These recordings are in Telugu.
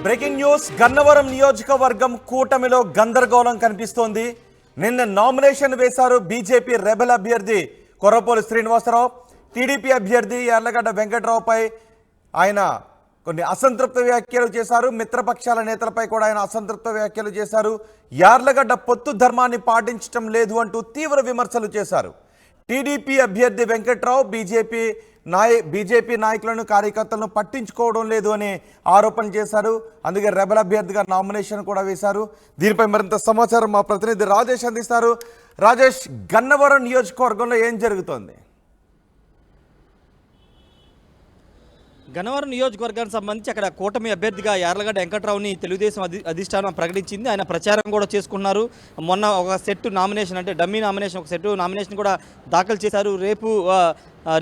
Breaking news. గన్నవరం నియోజకవర్గం కూటమిలో గందరగోళం కనిపిస్తోంది. నిన్న నామినేషన్ వేశారు బీజేపీ రెబెల్ అభ్యర్థి కొర్రపోలు శ్రీనివాసరావు. టీడీపీ అభ్యర్థి యార్లగడ్డ వెంకట్రావుపై ఆయన కొన్ని అసంతృప్త వ్యాఖ్యలు చేశారు. మిత్రపక్షాల నేతలపై కూడా ఆయన అసంతృప్త వ్యాఖ్యలు చేశారు. యార్లగడ్డ పొత్తు ధర్మాన్ని పాటించడం లేదు అంటూ తీవ్ర విమర్శలు చేశారు. టీడీపీ అభ్యర్థి వెంకట్రావు బీజేపీ నాయకులను కార్యకర్తలను పట్టించుకోవడం లేదు అని ఆరోపణ చేశారు. అందుకే రెబల్ అభ్యర్థిగా నామినేషన్ కూడా వేశారు. దీనిపై మరింత సమాచారం మా ప్రతినిధి రాజేష్ అందిస్తారు. రాజేష్, గన్నవరం నియోజకవర్గంలో ఏం జరుగుతోంది? గన్నవరం నియోజకవర్గానికి సంబంధించి అక్కడ కూటమి అభ్యర్థిగా యార్లగడ్డ వెంకట్రావుని తెలుగుదేశం అధిష్టానం ప్రకటించింది. ఆయన ప్రచారం కూడా చేసుకున్నారు. మొన్న ఒక సెట్ నామినేషన్, అంటే డమ్మీ నామినేషన్, ఒక సెట్ నామినేషన్ కూడా దాఖలు చేశారు.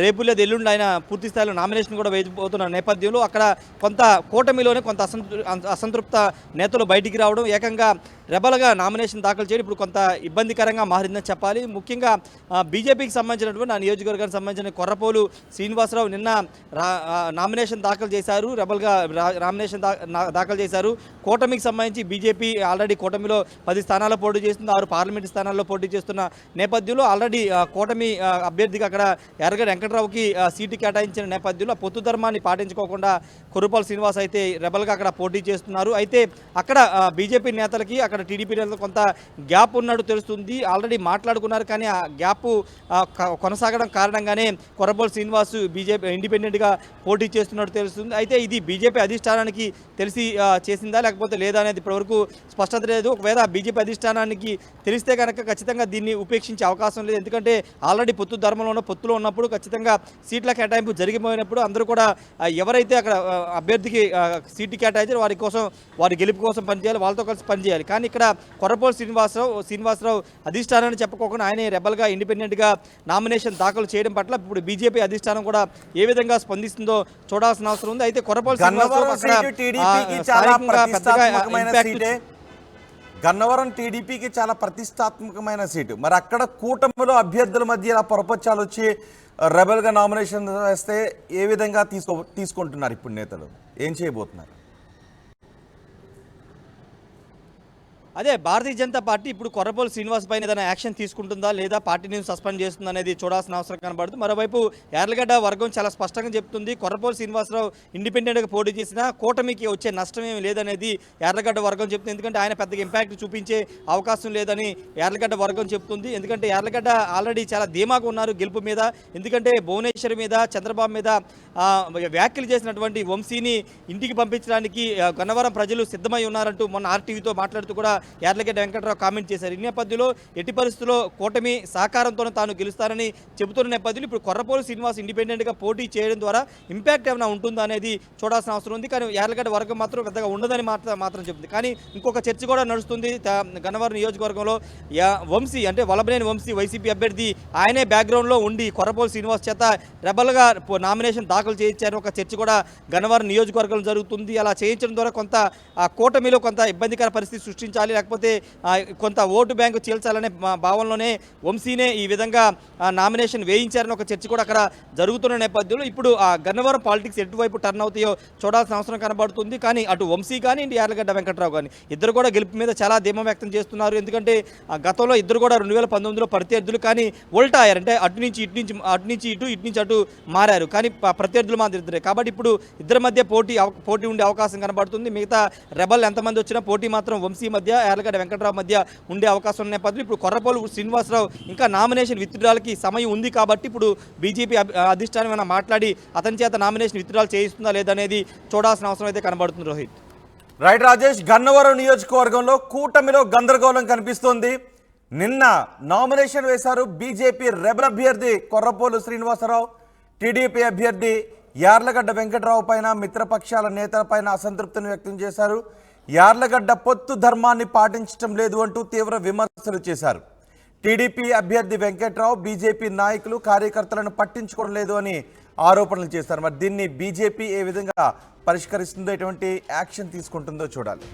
రేపు లేదు ఎల్లుండి ఆయన పూర్తి స్థాయిలో నామినేషన్ కూడా వేయబోతున్న నేపథ్యంలో అక్కడ కొంత కూటమిలోనే కొంత అసంతృప్త నేతలు బయటికి రావడం, ఏకంగా రెబల్గా నామినేషన్ దాఖలు చేయడం ఇప్పుడు కొంత ఇబ్బందికరంగా మారిందని చెప్పాలి. ముఖ్యంగా బీజేపీకి సంబంధించినటువంటి ఆ నియోజకవర్గానికి సంబంధించిన కొర్రపోలు శ్రీనివాసరావు నిన్న నామినేషన్ దాఖలు చేశారు. రెబల్గా నామినేషన్ దాఖలు చేశారు. కూటమికి సంబంధించి బీజేపీ ఆల్రెడీ కూటమిలో 10 స్థానాల్లో పోటీ చేస్తుంది, 6 పార్లమెంటు స్థానాల్లో పోటీ చేస్తున్న నేపథ్యంలో ఆల్రెడీ కూటమి అభ్యర్థిగా అక్కడ యార్లగడ్డ వెంకట్రావుకి సీటు కేటాయించిన నేపథ్యంలో పొత్తు ధర్మాన్ని పాటించుకోకుండా కొర్రపోలు శ్రీనివాస్ అయితే రెబల్గా అక్కడ పోటీ చేస్తున్నారు. అయితే అక్కడ బీజేపీ నేతలకి అక్కడ టీడీపీ నేతలకు కొంత గ్యాప్ ఉన్నట్టు తెలుస్తుంది. ఆల్రెడీ మాట్లాడుకున్నారు, కానీ ఆ గ్యాప్ కొనసాగడం కారణంగానే కొర్రపోలు శ్రీనివాస్ బీజేపీ ఇండిపెండెంట్గా పోటీ చేస్తున్నట్టు తెలుస్తుంది. అయితే ఇది బీజేపీ అధిష్టానానికి తెలిసి చేసిందా లేకపోతే లేదా అనేది ఇప్పటివరకు స్పష్టత లేదు. ఒకవేళ బీజేపీ అధిష్టానానికి తెలిస్తే కనుక ఖచ్చితంగా దీన్ని ఉపేక్షించే అవకాశం లేదు. ఎందుకంటే ఆల్రెడీ పొత్తులో ఉన్నప్పుడు ఖచ్చితంగా సీట్ల కేటాయింపు జరిగిపోయినప్పుడు అందరూ కూడా ఎవరైతే అక్కడ అభ్యర్థికి సీటు కేటాయించారో వారి గెలుపు కోసం పనిచేయాలి, వాళ్ళతో కలిసి పనిచేయాలి. కానీ ఇక్కడ కొర్రపోలు శ్రీనివాసరావు అధిష్టానాన్ని చెప్పుకోకుండా ఆయనే రెబల్గా ఇండిపెండెంట్గా నామినేషన్ దాఖలు చేయడం పట్ల ఇప్పుడు బీజేపీ అధిష్టానం కూడా ఏ విధంగా స్పందిస్తుందో చూడాల్సిన అవసరం ఉంది. అయితే కొర్రపోలు గన్నవరం టీడీపీకి చాలా ప్రతిష్టాత్మకమైన సీటు. మరి అక్కడ కూటమిలో అభ్యర్థుల మధ్య ఇలా పొరపచ్చాలు వచ్చి రెబల్గా నామినేషన్ వేస్తే ఏ విధంగా తీసుకుంటున్నారు ఇప్పుడు నేతలు? ఏం చేయబోతున్నారు? అదే భారతీయ జనతా పార్టీ ఇప్పుడు కొర్రపోలు శ్రీనివాస్ పైన ఏదైనా యాక్షన్ తీసుకుంటుందా లేదా పార్టీని సస్పెండ్ చేస్తుందా అనేది చూడాల్సిన అవసరం కనబడుతుంది. మరోవైపు యార్లగడ్డ వర్గం చాలా స్పష్టంగా చెప్తుంది, కొర్రపోలు శ్రీనివాసరావు ఇండిపెండెంట్గా పోటీ చేసినా కూటమికి వచ్చే నష్టం ఏమి లేదనేది యార్లగడ్డ వర్గం చెప్తుంది. ఎందుకంటే ఆయన పెద్దగా ఇంపాక్ట్ చూపించే అవకాశం లేదని యార్లగడ్డ వర్గం చెప్తుంది. ఎందుకంటే యార్లగడ్డ ఆల్రెడీ చాలా ధీమాగా ఉన్నారు గెలుపు మీద. ఎందుకంటే భువనేశ్వర్ మీద, చంద్రబాబు మీద వ్యాఖ్యలు చేసినటువంటి వంశీని ఇంటికి పంపించడానికి గన్నవరం ప్రజలు సిద్ధమై ఉన్నారంటూ మొన్న ఆర్టీవీతో మాట్లాడుతూ కూడా యార్లగడ్డ వెంకట్రావు కామెంట్ చేశారు. ఈ నేపథ్యంలో ఎట్టి పరిస్థితుల్లో కూటమి సహకారంతో తాను గెలుస్తారని చెబుతున్న నేపథ్యంలో ఇప్పుడు కొర్రపోలు శ్రీనివాస్ ఇండిపెండెంట్గా పోటీ చేయడం ద్వారా ఇంపాక్ట్ ఏమైనా ఉంటుందా అనేది చూడాల్సిన అవసరం ఉంది. కానీ యార్లగడ్డ వర్గం మాత్రం పెద్దగా ఉండదని మాత్రం చెబుతుంది. కానీ ఇంకొక చర్చ కూడా నడుస్తుంది గన్నవరం నియోజకవర్గంలో. వంశీ అంటే వలభనేని వంశీ వైసీపీ అభ్యర్థి, ఆయనే బ్యాక్గ్రౌండ్లో ఉండి కొర్రపోలు శ్రీనివాస్ చేత రెబల్గా నామినేషన్ దాఖలు చేయించారని ఒక చర్చ కూడా గన్నవరం నియోజకవర్గంలో జరుగుతుంది. అలా చేయించడం ద్వారా కొంత కూటమిలో కొంత ఇబ్బందికర పరిస్థితి సృష్టించాలి, లేకపోతే కొంత ఓటు బ్యాంకు చీల్చాలనే భావనలోనే వంశీనే ఈ విధంగా నామినేషన్ వేయించారని ఒక చర్చ కూడా అక్కడ జరుగుతున్న నేపథ్యంలో ఇప్పుడు ఆ గన్నవరం పాలిటిక్స్ ఎటువైపు టర్న్ అవుతాయో చూడాల్సిన అవసరం కనబడుతుంది. కానీ అటు వంశీ కానీ ఇటు యార్లగడ్డ వెంకట్రావు కానీ ఇద్దరు కూడా గెలుపు మీద చాలా ధీమా వ్యక్తం చేస్తున్నారు. ఎందుకంటే గతంలో ఇద్దరు కూడా 2019లో ప్రత్యర్థులు, కానీ ఉల్టా అయ్యారు. అంటే అటు నుంచి అటు మారారు, కానీ ప్రత్యర్థులు మాత్రం ఇద్దరే. కాబట్టి ఇప్పుడు ఇద్దరి మధ్య పోటీ ఉండే అవకాశం కనబడుతుంది. మిగతా రెబల్ ఎంతమంది వచ్చినా పోటీ మాత్రం వంశీ మధ్య, యార్లగడ్డ వెంకట్రావు మధ్య ఉండే అవకాశం ఉన్న నేపథ్యంలో ఇప్పుడు కొర్రపోలు శ్రీనివాసరావు ఇంకా నామినేషన్ విత్డ్రాల్కి సమయం ఉంది. కాబట్టి ఇప్పుడు బీజేపీ అధిష్టానం ఏమైనా మాట్లాడి అతని చేత నామినేషన్ విత్డ్రాల్ చేయిస్తుందా లేదనేది చూడాల్సిన అవసరం అయితే కనబడుతుంది. రోహిత్. రైట్ రాజేష్, గన్నవరం నియోజకవర్గంలో కూటమిలో గందరగోళం కనిపిస్తోంది. నిన్న నామినేషన్ వేశారు బీజేపీ రెబల్ అభ్యర్థి కొర్రపోలు శ్రీనివాసరావు. టీడీపీ అభ్యర్థి యార్లగడ్డ వెంకట్రావు పైన మిత్రపక్షాల నేతలపైన అసంతృప్తిని వ్యక్తం చేశారు. యార్లగడ్డ పొత్తు ధర్మాన్ని పాటించడం లేదు అంటూ తీవ్ర విమర్శలు చేశారు. టీడీపీ అభ్యర్థి వెంకట్రావు బీజేపీ నాయకులు కార్యకర్తలను పట్టించుకోవడం లేదు అని ఆరోపణలు చేశారు. మరి దీన్ని బీజేపీ ఏ విధంగా పరిష్కరిస్తుందో, ఎటువంటి యాక్షన్ తీసుకుంటుందో చూడాలి.